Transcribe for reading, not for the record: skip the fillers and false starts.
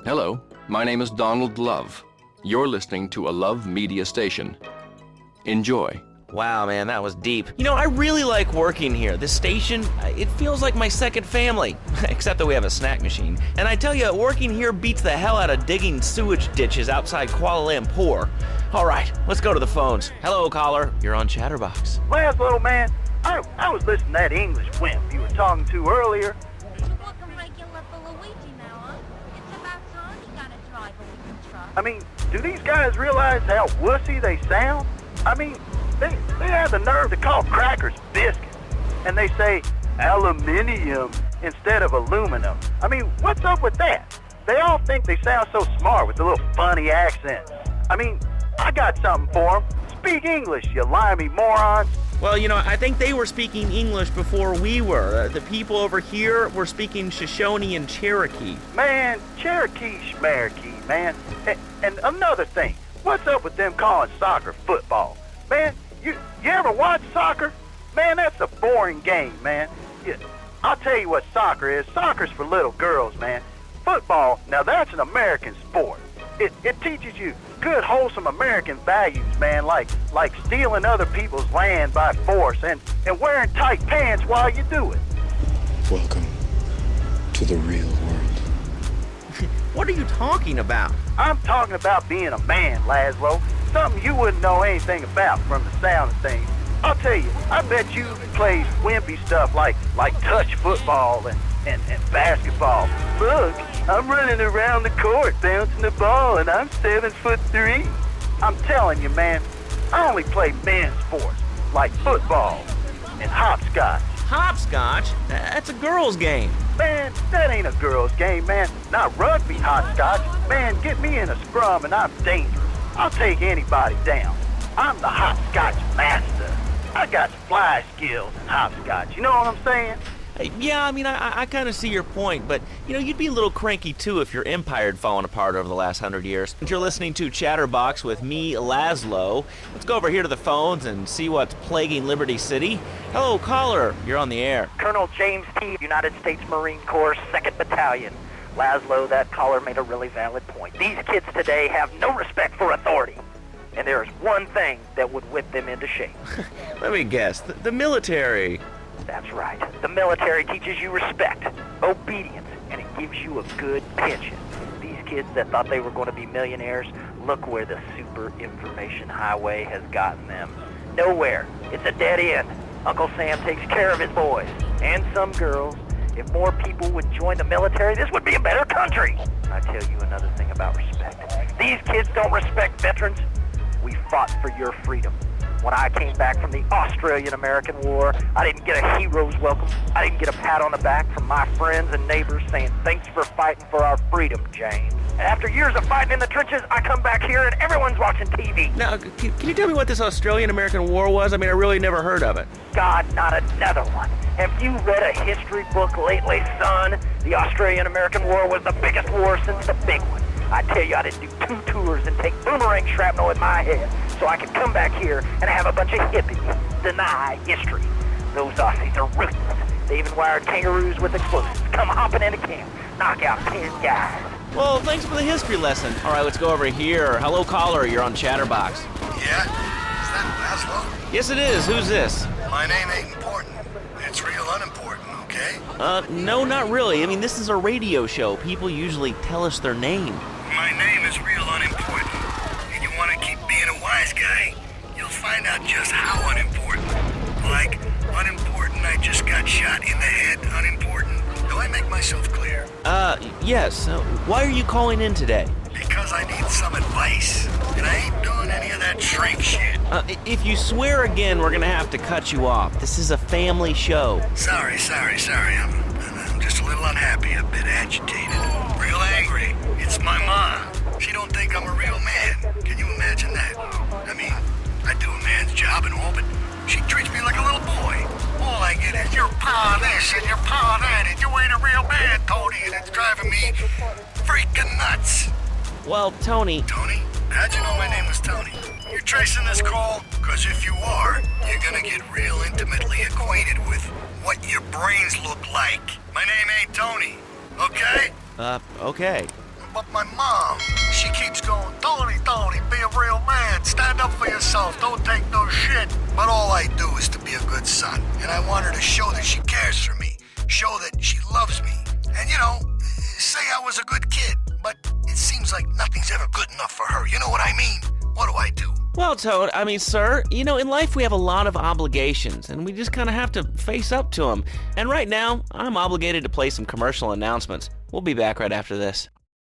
Hello, my name is Donald Love. You're listening to a Love Media station. Enjoy. Wow, man, that was deep. You know, I really like working here. This station, it feels like my second family. Except that we have a snack machine. And I tell you, working here beats the hell out of digging sewage ditches outside Kuala Lumpur. All right, let's go to the phones. Hello, caller. You're on Chatterbox. Last little man, I was listening to that English wimp you were talking to earlier. I mean, do these guys realize how wussy they sound? I mean, they have the nerve to call crackers biscuits, and they say aluminium instead of aluminum. I mean, what's up with that? They all think they sound so smart with the little funny accents. I mean, I got something for them. Speak English, you limey morons. Well, you know, I think they were speaking English before we were. The people over here were speaking Shoshone and Cherokee. Man, Cherokee schmarokee, man. And another thing, what's up with them calling soccer football? Man, you ever watch soccer? Man, that's a boring game, man. I'll tell you what soccer is. Soccer's for little girls, man. Football, now that's an American sport. It teaches you good, wholesome American values, man, like stealing other people's land by force and wearing tight pants while you do it. Welcome to the real world. What are you talking about? I'm talking about being a man, Laszlo. Something you wouldn't know anything about from the sound of things. I'll tell you, I bet you plays wimpy stuff like touch football and basketball. Look, I'm running around the court bouncing the ball and I'm 7'3". I'm telling you, man, I only play men's sports like football and hopscotch. Hopscotch? That's a girl's game. Man, that ain't a girl's game, man. Not rugby hopscotch. Man, get me in a scrum and I'm dangerous. I'll take anybody down. I'm the hopscotch master. I got fly skills in hopscotch. You know what I'm saying? Yeah, I mean, I kind of see your point, but, you know, you'd be a little cranky, too, if your empire had fallen apart over the last 100 years. And you're listening to Chatterbox with me, Laszlo. Let's go over here to the phones and see what's plaguing Liberty City. Hello, caller. You're on the air. Colonel James T., United States Marine Corps, 2nd Battalion. Laszlo, that caller made a really valid point. These kids today have no respect for authority. And there is one thing that would whip them into shape. Let me guess. The military. That's right. The military teaches you respect, obedience, and it gives you a good pension. These kids that thought they were going to be millionaires, look where the super information highway has gotten them. Nowhere. It's a dead end. Uncle Sam takes care of his boys. And some girls. If more people would join the military, this would be a better country. I tell you another thing about respect. These kids don't respect veterans. We fought for your freedom. When I came back from the Australian-American War, I didn't get a hero's welcome. I didn't get a pat on the back from my friends and neighbors saying, thanks for fighting for our freedom, James. And after years of fighting in the trenches, I come back here and everyone's watching TV. Now, can you tell me what this Australian-American War was? I mean, I really never heard of it. God, not another one. Have you read a history book lately, son? The Australian-American War was the biggest war since the big one. I tell you, I didn't do 2 tours and take boomerang shrapnel in my head so I could come back here and have a bunch of hippies deny history. Those Aussies are ruthless. They even wired kangaroos with explosives. Come hopping into camp, knock out 10 guys. Well, thanks for the history lesson. All right, let's go over here. Hello, caller. You're on Chatterbox. Yeah? Is that Laszlo? Yes, it is. Who's this? My name ain't important. It's real unimportant, okay? No, not really. I mean, this is a radio show. People usually tell us their name. My name is real unimportant. And you want to keep being a wise guy, you'll find out just how unimportant. Like, unimportant, I just got shot in the head, unimportant. Do I make myself clear? Yes. Why are you calling in today? Because I need some advice. And I ain't doing any of that shrink shit. If you swear again, we're gonna have to cut you off. This is a family show. Sorry. I'm just a little unhappy, a bit agitated. Real angry. It's my ma. She don't think I'm a real man. Can you imagine that? I mean, I do a man's job and all, but she treats me like a little boy. All I get is your pa this and your pa that, and you ain't a real man, Tony, and it's driving me freaking nuts. Well, Tony... Tony? How'd you know my name was Tony? You're tracing this call? Because if you are, you're gonna get real intimately acquainted with what your brains look like. My name ain't Tony, okay? Okay. But my mom, she keeps going, Tony, be a real man. Stand up for yourself. Don't take no shit. But all I do is to be a good son. And I want her to show that she cares for me. Show that she loves me. And, say I was a good kid. But it seems like nothing's ever good enough for her. You know what I mean? What do I do? Well, Toad, sir, in life we have a lot of obligations, and we just kind of have to face up to them. And right now, I'm obligated to play some commercial announcements. We'll be back right after this.